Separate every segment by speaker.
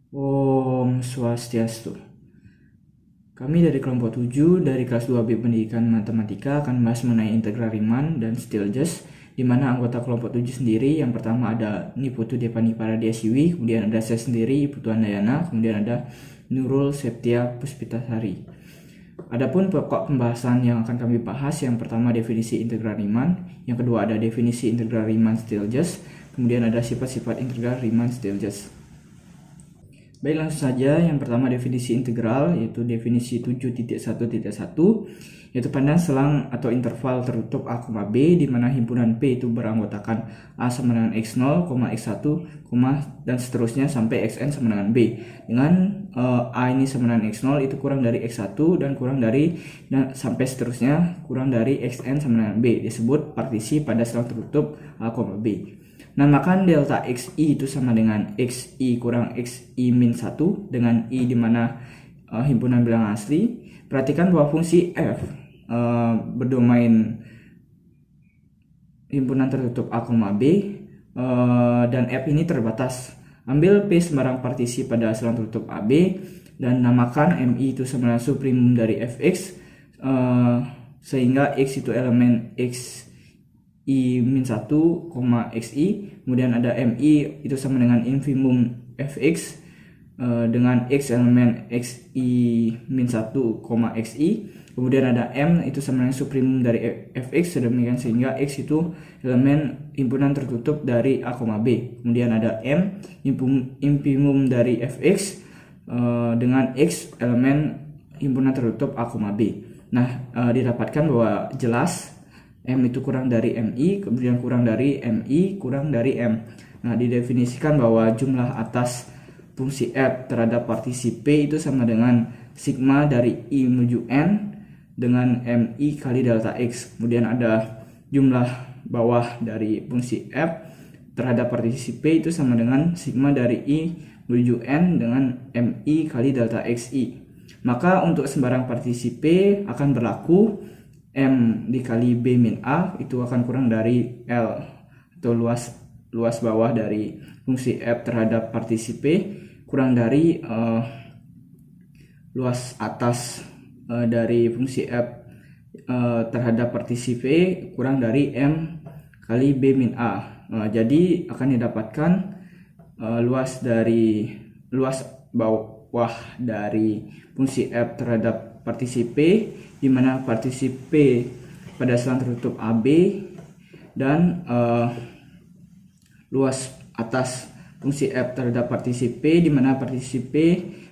Speaker 1: Om Swastiastu. Kami dari kelompok 7 dari kelas 2B Pendidikan Matematika akan membahas mengenai integral Riemann dan Stieltjes, di mana anggota kelompok 7 sendiri yang pertama ada Niputu Depani Paradiasiwi, kemudian ada saya sendiri Putu Andayana, kemudian ada Nurul Septia Puspitasari. Adapun pokok pembahasan yang akan kami bahas, yang pertama definisi integral Riemann, yang kedua ada definisi integral Riemann-Stieltjes, kemudian ada sifat-sifat integral Riemann-Stieltjes. Baik, langsung saja. Yang pertama definisi integral, yaitu definisi 7.1.1, yaitu pada selang atau interval tertutup A, B, di mana himpunan P itu beranggotakan A sama dengan X0, X1, dan seterusnya sampai Xn sama dengan B. Dengan A ini sama dengan X0 itu kurang dari X1 dan sampai seterusnya kurang dari Xn sama dengan B, disebut partisi pada selang tertutup A, B. Namakan delta xi itu sama dengan xi kurang xi min 1 dengan i di mana himpunan bilangan asli. Perhatikan bahwa fungsi f berdomain himpunan tertutup A, B, dan f ini terbatas. Ambil P sembarang partisi pada selang tertutup AB dan namakan mi itu sama dengan suprimum dari fx, sehingga x itu elemen x i min 1, xi, kemudian ada mi itu sama dengan infimum fx dengan x elemen xi min 1, xi, kemudian ada m itu sama dengan suprimum dari fx, sedemikian sehingga x itu elemen himpunan tertutup dari A, B, kemudian ada m infimum dari fx dengan x elemen himpunan tertutup A, B. Nah, didapatkan bahwa jelas M itu kurang dari MI, kemudian kurang dari MI, kurang dari M. Nah, didefinisikan bahwa jumlah atas fungsi F terhadap partisi P itu sama dengan sigma dari I menuju N dengan MI kali delta X. Kemudian ada jumlah bawah dari fungsi F terhadap partisi P itu sama dengan sigma dari I menuju N dengan MI kali delta XI. Maka untuk sembarang partisi P akan berlaku M dikali B min A itu akan kurang dari L atau luas bawah dari fungsi F terhadap partisi P kurang dari luas atas dari fungsi F terhadap partisi P kurang dari M kali B min A. Jadi akan didapatkan luas bawah dari fungsi F terhadap partisi P, di mana partisi P pada selang tertutup AB dan luas atas fungsi F terhadap partisi P, di mana partisi P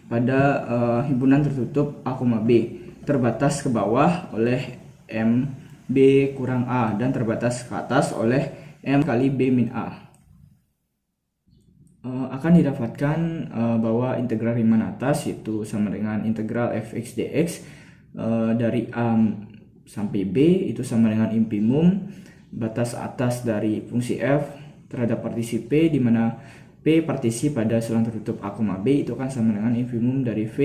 Speaker 1: pada himpunan tertutup A, B terbatas ke bawah oleh M B kurang A dan terbatas ke atas oleh M kali B min A. Akan didapatkan bahwa integral Riemann atas itu sama dengan integral fx dx dari A sampai B itu sama dengan infimum batas atas dari fungsi f terhadap partisi P, di mana P partisi pada selang tertutup A, B itu kan sama dengan infimum dari V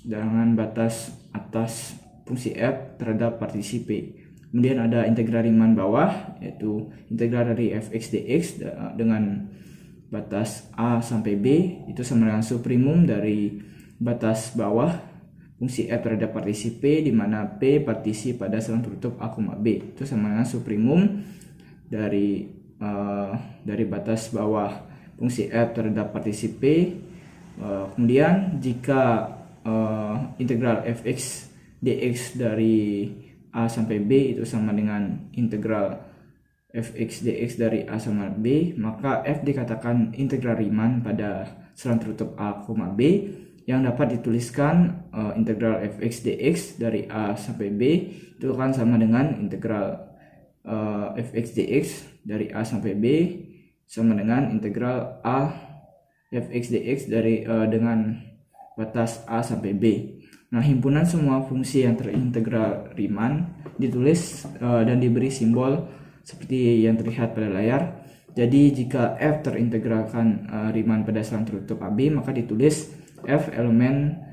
Speaker 1: dengan batas atas fungsi f terhadap partisi P. Kemudian ada integral Riemann bawah, yaitu integral dari fx dx dengan batas A sampai B itu sama dengan suprimum dari batas bawah fungsi f terhadap partisi P, di mana P partisi pada selang tertutup A, B itu sama dengan suprimum dari batas bawah fungsi f terhadap partisi P. Kemudian jika integral fx dx dari A sampai B itu sama dengan integral fx dx dari A sama B, maka f dikatakan integral Riemann pada selang tertutup A, B, yang dapat dituliskan integral fx dx dari A sampai B itu akan sama dengan integral fx dx dari A sampai B sama dengan integral A fx dx dari dengan batas A sampai B. Nah, himpunan semua fungsi yang terintegral Riemann ditulis dan diberi simbol seperti yang terlihat pada layar. Jadi jika f terintegralkan Riemann pada selang tertutup AB, maka ditulis f elemen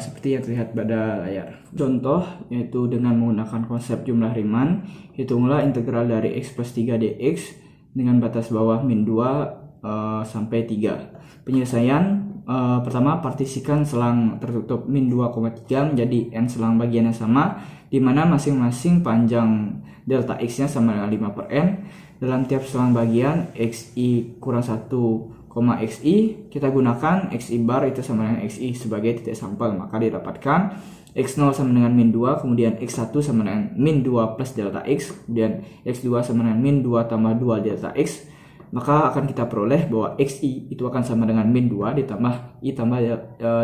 Speaker 1: seperti yang terlihat pada layar. Contoh yaitu dengan menggunakan konsep jumlah Riemann, hitunglah integral dari x plus 3 dx dengan batas bawah min 2 sampai 3. Penyelesaian pertama, partisikan selang tertutup min 2,3 menjadi n selang bagian yang sama, di mana masing-masing panjang delta x-nya sama dengan 5/n. Dalam tiap selang bagian xi kurang 1, xi, kita gunakan xi bar itu sama dengan xi sebagai titik sampel, maka didapatkan x0 sama dengan min 2, kemudian x1 sama dengan min 2 plus delta x, kemudian x2 sama dengan min 2 tambah 2 delta x. Maka akan kita peroleh bahwa xi itu akan sama dengan min 2 ditambah i tambah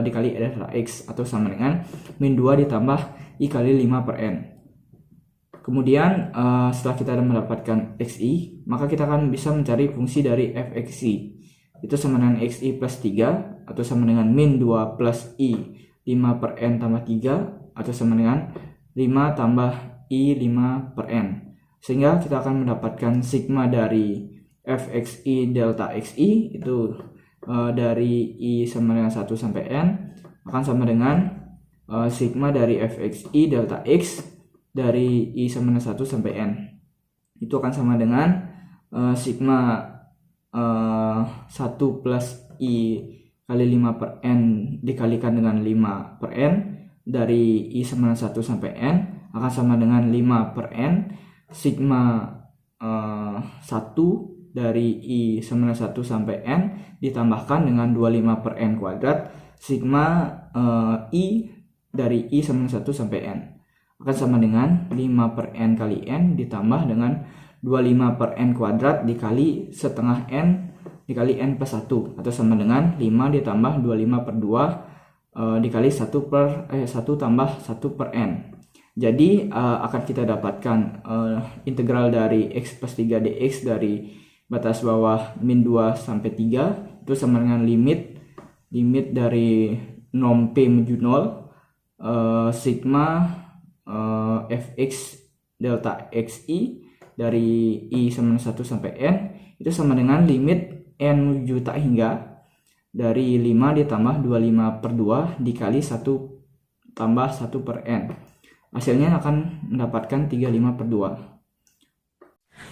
Speaker 1: dikali delta x, atau sama dengan min 2 ditambah i kali 5/n. Kemudian setelah kita mendapatkan xi, maka kita akan bisa mencari fungsi dari fxi. Itu sama dengan xi plus 3, atau sama dengan min 2 plus i 5/n tambah 3, atau sama dengan 5 tambah i 5/n. Sehingga kita akan mendapatkan sigma dari fxi delta xi itu dari i sama dengan 1 sampai n akan sama dengan sigma dari fxi delta x dari i sama dengan 1 sampai n. Itu akan sama dengan sigma 1 plus i kali 5/n dikalikan dengan 5/n dari i sama dengan 1 sampai n akan sama dengan 5/n sigma 1 dari i sama dengan 1 sampai n ditambahkan dengan 25/n kuadrat sigma i dari i sama dengan 1 sampai n akan sama dengan 5/n kali n ditambah dengan 25/n kuadrat dikali setengah n dikali n plus 1, atau sama dengan 5 ditambah 25/2 dikali 1 tambah 1/n. Jadi akan kita dapatkan integral dari x plus 3 dx dari batas bawah min 2 sampai 3 itu sama dengan limit dari norm p menuju 0 sigma fx delta xi dari i sama dengan 1 sampai n itu sama dengan limit n menuju tak hingga dari 5 ditambah 25/2 dikali 1 tambah 1/n. Hasilnya akan mendapatkan 35/2.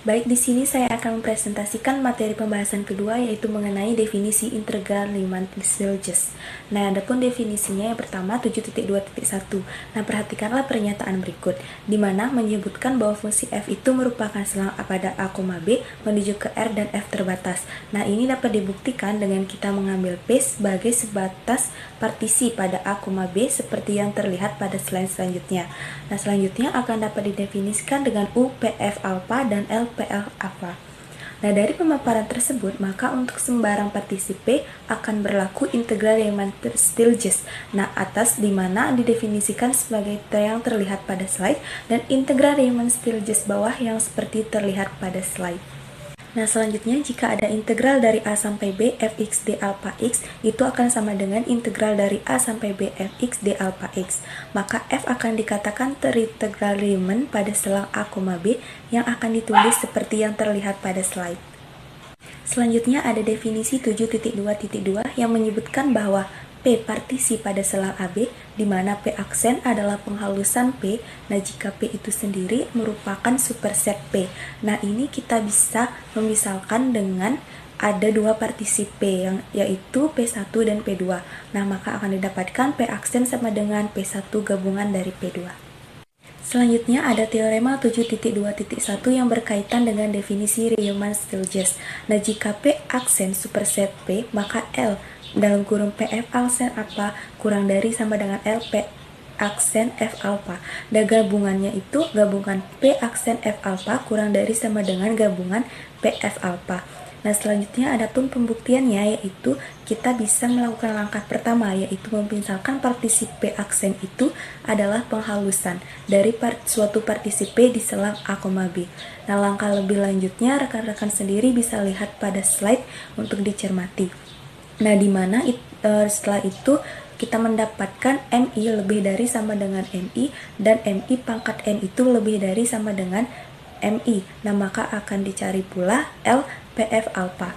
Speaker 2: Baik, di sini saya akan mempresentasikan materi pembahasan kedua, yaitu mengenai definisi integral Riemann-Stieltjes. Nah, adapun definisinya yang pertama 7.2.1. Nah, perhatikanlah pernyataan berikut, di mana menyebutkan bahwa fungsi f itu merupakan selang A pada A, B menuju ke R dan F terbatas. Nah, ini dapat dibuktikan dengan kita mengambil P sebagai sebatas partisi pada A, B seperti yang terlihat pada slide selanjutnya. Nah, selanjutnya akan dapat didefinisikan dengan U, PF alpha dan L, PL alpha. Nah, dari pemaparan tersebut, maka untuk sembarang partisi P akan berlaku integral Riemann-Stieltjes. Nah, atas di mana didefinisikan sebagai yang terlihat pada slide, dan integral Riemann-Stieltjes bawah yang seperti terlihat pada slide. Nah, selanjutnya jika ada integral dari A sampai B fx d alpha x itu akan sama dengan integral dari A sampai B fx d alpha x. Maka f akan dikatakan terintegral Riemann pada selang A, B yang akan ditulis seperti yang terlihat pada slide. Selanjutnya ada definisi 7.2.2 yang menyebutkan bahwa P partisi pada selang AB, di mana P aksen adalah penghalusan P. Nah, jika P itu sendiri merupakan superset P. Nah, ini kita bisa memisalkan dengan ada dua partisi P, yaitu P1 dan P2. Nah, maka akan didapatkan P aksen sama dengan P1 gabungan dari P2. Selanjutnya ada teorema 7.2.1 yang berkaitan dengan definisi Riemann-Stieltjes. Nah, jika P aksen superset P, maka L dalam kurung PF aksen apa kurang dari sama dengan L P aksen F alpha. Dan gabungannya itu gabungan P aksen F alpha kurang dari sama dengan gabungan PF alpha. Nah, selanjutnya adapun pembuktiannya, yaitu kita bisa melakukan langkah pertama, yaitu memisalkan partisi P aksen itu adalah penghalusan dari suatu partisi P di selang A, B. Nah, langkah lebih lanjutnya rekan-rekan sendiri bisa lihat pada slide untuk dicermati. Nah, di mana setelah itu kita mendapatkan MI lebih dari sama dengan MI, dan MI pangkat N itu lebih dari sama dengan MI. Nah, maka akan dicari pula L PF alpha.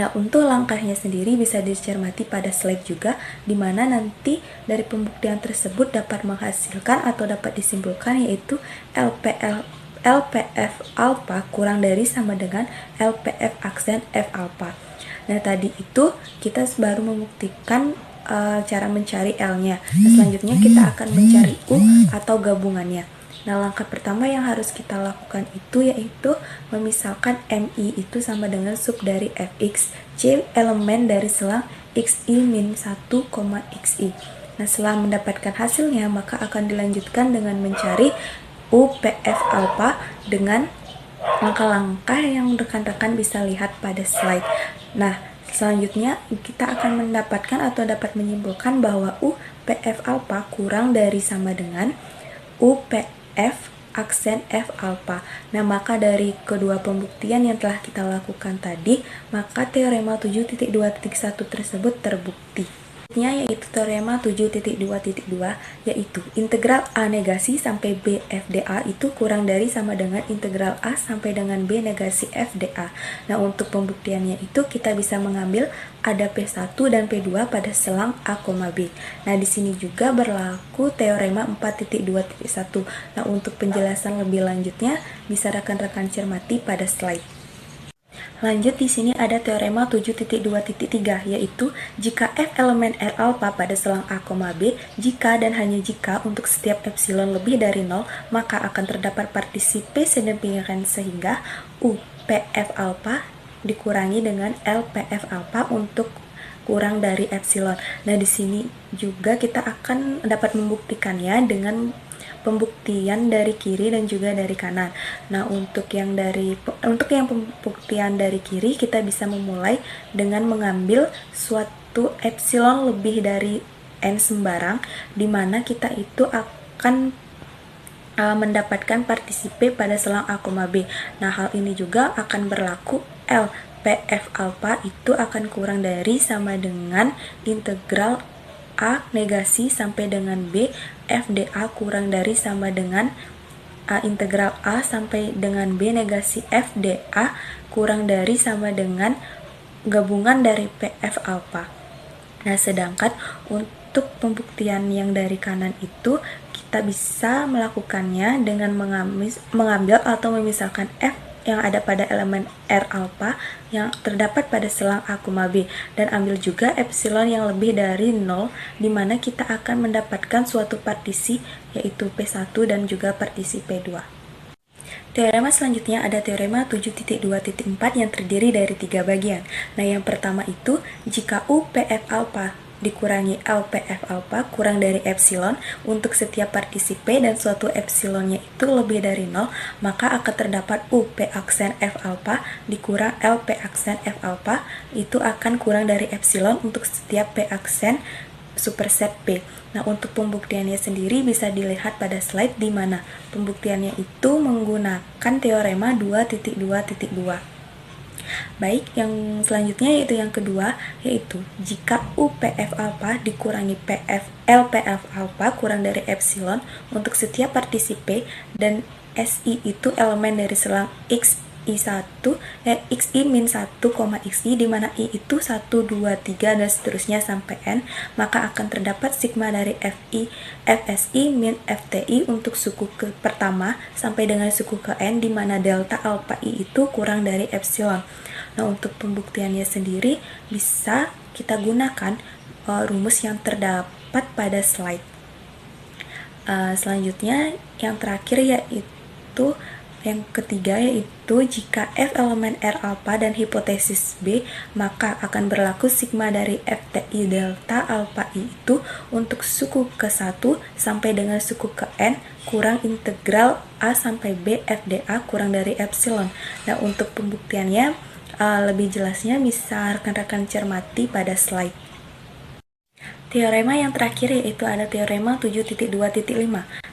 Speaker 2: Nah, untuk langkahnya sendiri bisa dicermati pada slide juga, di mana nanti dari pembuktian tersebut dapat menghasilkan atau dapat disimpulkan, yaitu LPF alpha kurang dari sama dengan LPF aksen F alpha. Nah, tadi itu kita baru membuktikan cara mencari L-nya. Nah, selanjutnya kita akan mencari U atau gabungannya. Nah, langkah pertama yang harus kita lakukan itu yaitu memisalkan MI itu sama dengan sub dari Fx, C elemen dari selang XI min 1, XI. Nah, setelah mendapatkan hasilnya, maka akan dilanjutkan dengan mencari UPF alpha dengan langkah-langkah yang rekan-rekan bisa lihat pada slide. Nah, selanjutnya kita akan mendapatkan atau dapat menyimpulkan bahwa UPF alpha kurang dari sama dengan UPF aksen F alpha. Nah, maka dari kedua pembuktian yang telah kita lakukan tadi, maka teorema 7.2.1 tersebut terbukti. Yaitu teorema 7.2.2 yaitu integral A negasi sampai B FdA itu kurang dari sama dengan integral A sampai dengan B negasi FdA. Nah, untuk pembuktiannya itu kita bisa mengambil ada P1 dan P2 pada selang A, B. Nah, di sini juga berlaku teorema 4.2.1. Nah, untuk penjelasan lebih lanjutnya bisa rekan-rekan cermati pada slide. Lanjut, di sini ada teorema 7.2.3 yaitu jika F elemen R alpha pada selang A, B, jika dan hanya jika untuk setiap epsilon lebih dari 0, maka akan terdapat partisi P sedemikian sehingga U PF alpha dikurangi dengan L PF alpha untuk kurang dari epsilon. Nah, di sini juga kita akan dapat membuktikannya dengan pembuktian dari kiri dan juga dari kanan. Nah, untuk yang pembuktian dari kiri kita bisa memulai dengan mengambil suatu epsilon lebih dari n sembarang, di mana kita itu akan mendapatkan partisi P pada selang A, B. Nah, hal ini juga akan berlaku L PF alpha itu akan kurang dari sama dengan integral A negasi sampai dengan B FdA kurang dari sama dengan integral A sampai dengan B negasi FdA kurang dari sama dengan gabungan dari PF alpha. Nah, sedangkan untuk pembuktian yang dari kanan itu kita bisa melakukannya dengan mengambil atau memisahkan F yang ada pada elemen R alpha yang terdapat pada selang A, B, dan ambil juga epsilon yang lebih dari 0, di mana kita akan mendapatkan suatu partisi yaitu P1 dan juga partisi P2. Teorema selanjutnya ada teorema 7.2.4 yang terdiri dari 3 bagian. Nah, yang pertama itu jika UPF alpha dikurangi LPF alpha kurang dari epsilon untuk setiap partisi P dan suatu epsilonnya itu lebih dari 0, maka akan terdapat UP aksen F alpha dikurang LP aksen F alpha itu akan kurang dari epsilon untuk setiap P aksen superset P. Nah, untuk pembuktiannya sendiri bisa dilihat pada slide di mana pembuktiannya itu menggunakan teorema 2.2.2. Baik, yang selanjutnya yaitu yang kedua, yaitu jika UPF alpha dikurangi LPF alpha kurang dari epsilon untuk setiap partisi P dan SI itu elemen dari selang XI min 1, XI di mana I itu 1, 2, 3 dan seterusnya sampai N, maka akan terdapat sigma dari FSI min FTI untuk suku ke pertama sampai dengan suku ke N, di mana delta alpha I itu kurang dari epsilon. Nah, untuk pembuktiannya sendiri bisa kita gunakan rumus yang terdapat pada slide. Selanjutnya yang terakhir yaitu yang ketiga, yaitu jika F elemen R alpha dan hipotesis B, maka akan berlaku sigma dari FTI delta alpha I itu untuk suku ke 1 sampai dengan suku ke N kurang integral A sampai B FdA kurang dari epsilon. Nah, untuk pembuktiannya lebih jelasnya bisa rekan-rekan cermati pada slide. Teorema yang terakhir yaitu ada teorema 7.2.5,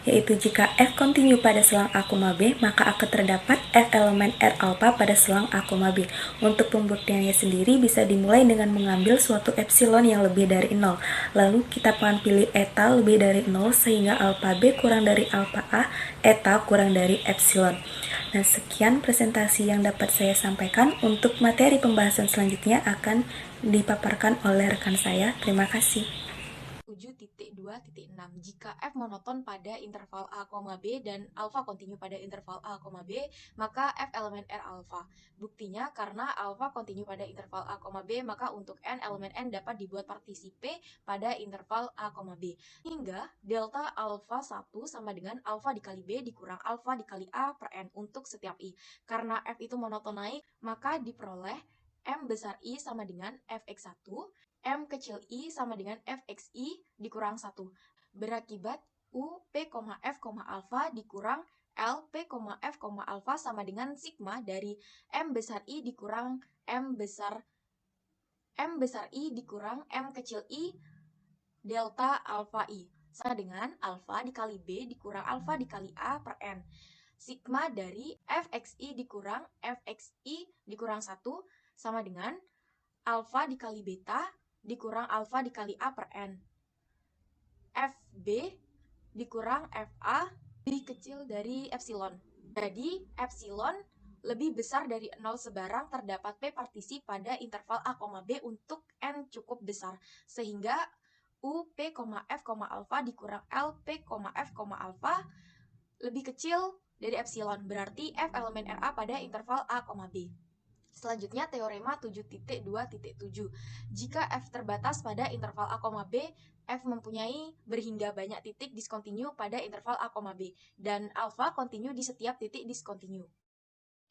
Speaker 2: yaitu jika F kontinu pada selang A, B, maka akan terdapat F elemen R alpha pada selang A, B. Untuk pembuktiannya sendiri bisa dimulai dengan mengambil suatu epsilon yang lebih dari 0. Lalu kita akan pilih eta lebih dari 0 sehingga alpha B kurang dari alpha A, eta kurang dari epsilon. Nah, sekian presentasi yang dapat saya sampaikan. Untuk materi pembahasan selanjutnya akan dipaparkan oleh rekan saya. Terima kasih. 7.2
Speaker 3: 2.6. Jika F monoton pada interval A, B dan alfa kontinu pada interval A, B, maka F elemen R alfa. Buktinya karena alfa kontinu pada interval A, B, maka untuk N elemen N dapat dibuat partisi P pada interval A, B. Hingga delta alfa 1 sama dengan alfa dikali B dikurang alfa dikali A per N untuk setiap I. Karena F itu monoton naik, maka diperoleh M besar I sama dengan Fx1, M kecil I sama dengan Fxi dikurang 1. Berakibat U, P, F, alfa dikurang L, P, F, alfa sama dengan sigma dari M besar I dikurang M besar I dikurang M kecil I delta alfa I. Sama dengan alfa dikali B dikurang alfa dikali A per N. Sigma dari Fxi dikurang Fxi dikurang 1 sama dengan alfa dikali beta dikurang alfa dikali A per N. Fb dikurang Fa lebih kecil dari epsilon. Jadi, epsilon lebih besar dari 0 sebarang terdapat P partisi pada interval A, B untuk N cukup besar. Sehingga U, P, F, alfa dikurang L, P, F, alfa lebih kecil dari epsilon. Berarti F elemen Ra pada interval A, B. Selanjutnya, teorema 7.2.7. Jika F terbatas pada interval A, B, F mempunyai berhingga banyak titik diskontinu pada interval A, B, dan alfa kontinu di setiap titik diskontinu.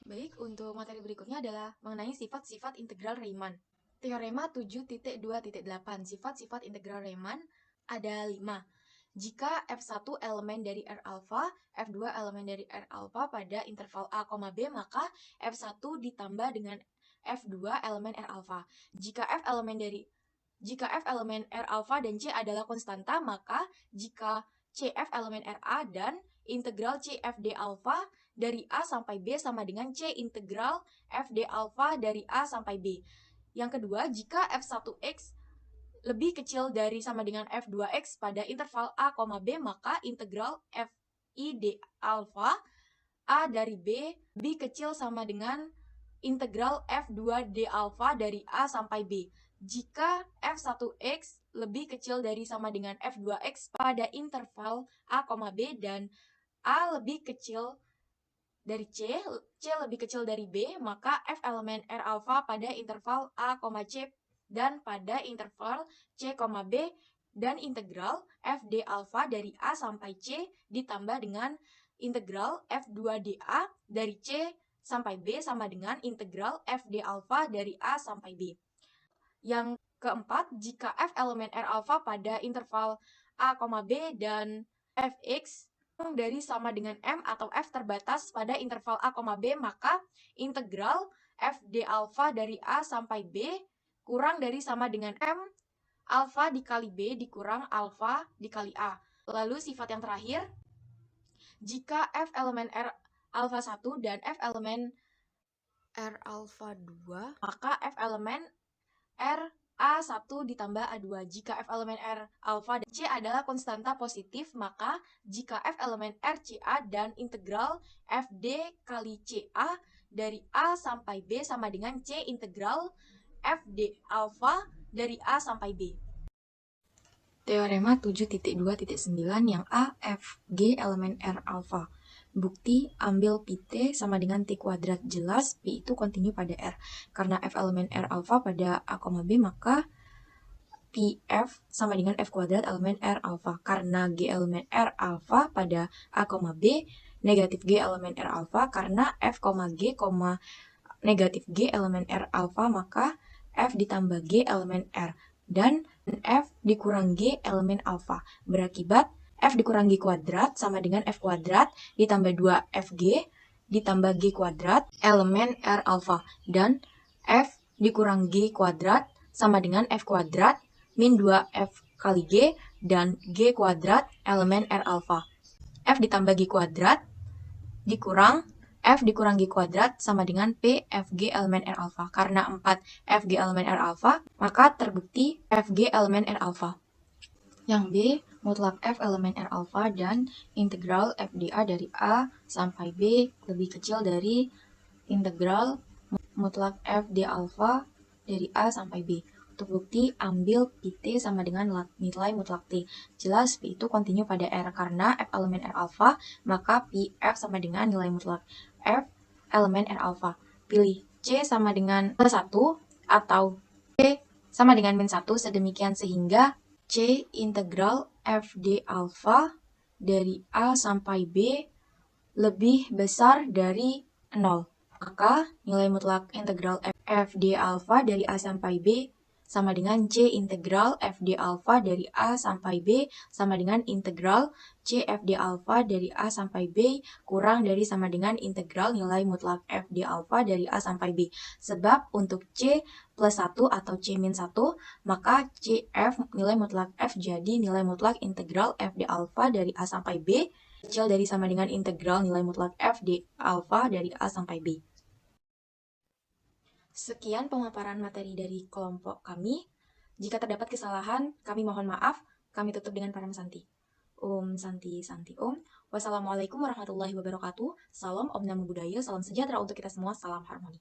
Speaker 3: Baik, untuk materi berikutnya adalah mengenai sifat-sifat integral Riemann. Teorema 7.2.8, sifat-sifat integral Riemann ada 5. Jika F1 elemen dari R alpha, F2 elemen dari R alpha pada interval A, B, maka F1 ditambah dengan F2 elemen R alpha. Jika F elemen R alpha dan C adalah konstanta, maka jika CF elemen RA dan integral CFD alpha dari A sampai B sama dengan C integral FD alpha dari A sampai B. Yang kedua, jika F1x lebih kecil dari sama dengan F2x pada interval A, B, maka integral FID alpha A dari B lebih kecil sama dengan integral F2D alpha dari A sampai B. Jika F1x lebih kecil dari sama dengan F2x pada interval A, B dan A lebih kecil dari C lebih kecil dari B, maka F elemen R alpha pada interval A, C dan pada interval C, B dan integral FD alpha dari A sampai C ditambah dengan integral F2dA dari C sampai B sama dengan integral FD alpha dari A sampai B. Yang keempat, jika F elemen R alpha pada interval A, B dan Fx dari sama dengan M atau F terbatas pada interval A, B, maka integral FD alpha dari A sampai B kurang dari sama dengan M alpha dikali B dikurang alpha dikali A. Lalu sifat yang terakhir, jika F elemen R alpha 1 dan F elemen R alpha 2, maka F elemen R A1 ditambah A2. Jika F elemen R alpha dan C adalah konstanta positif, maka jika F elemen R CA dan integral FD kali CA dari A sampai B sama dengan C integral FD alpha dari A sampai B. Teorema 7.2.9 yang A, F, G elemen R alpha. Bukti, ambil pi t sama dengan t kuadrat. Jelas, pi itu kontinu pada R. Karena F elemen R alpha pada A, B, maka pi F sama dengan F kuadrat elemen R alpha. Karena G elemen R alpha pada A, B, negatif G elemen R alpha. Karena F, G, negatif G elemen R alpha, maka F ditambah G elemen R. Dan F dikurang G elemen alpha. Berakibat F dikurang G kuadrat sama dengan F kuadrat ditambah 2FG ditambah G kuadrat elemen R alpha. Dan F dikurang G kuadrat sama dengan F kuadrat min 2F kali G dan G kuadrat elemen R alpha. F ditambah G kuadrat dikurang F dikurang G kuadrat sama dengan P FG elemen R alpha. Karena 4 FG elemen R alpha, maka terbukti FG elemen R alpha. Yang B, mutlak F elemen R alpha dan integral FDA dari A sampai B lebih kecil dari integral mutlak FD alpha dari A sampai B. Untuk bukti, ambil Pt sama dengan nilai mutlak T. Jelas P itu kontinu pada R, karena F elemen R alpha, maka Pf sama dengan nilai mutlak F elemen R alpha. Pilih C sama dengan plus 1 atau C sama dengan min 1, sedemikian sehingga C integral Fd alpha dari A sampai B lebih besar dari 0. Maka nilai mutlak integral Fd alpha dari A sampai B sama dengan C integral Fd alpha dari A sampai B sama dengan integral C Fd alpha dari A sampai B kurang dari sama dengan integral nilai mutlak Fd alpha dari A sampai B. Sebab untuk C plus 1 atau C min 1, maka Cf nilai mutlak F jadi nilai mutlak integral Fd alpha dari A sampai B kecil dari sama dengan integral nilai mutlak Fd alpha dari A sampai B. Sekian pemaparan materi dari kelompok kami. Jika terdapat kesalahan, kami mohon maaf. Kami tutup dengan param santi. Om Santi Santi Om. Wassalamualaikum warahmatullahi wabarakatuh. Salam Om Namo Buddhaya. Salam sejahtera untuk kita semua. Salam harmoni.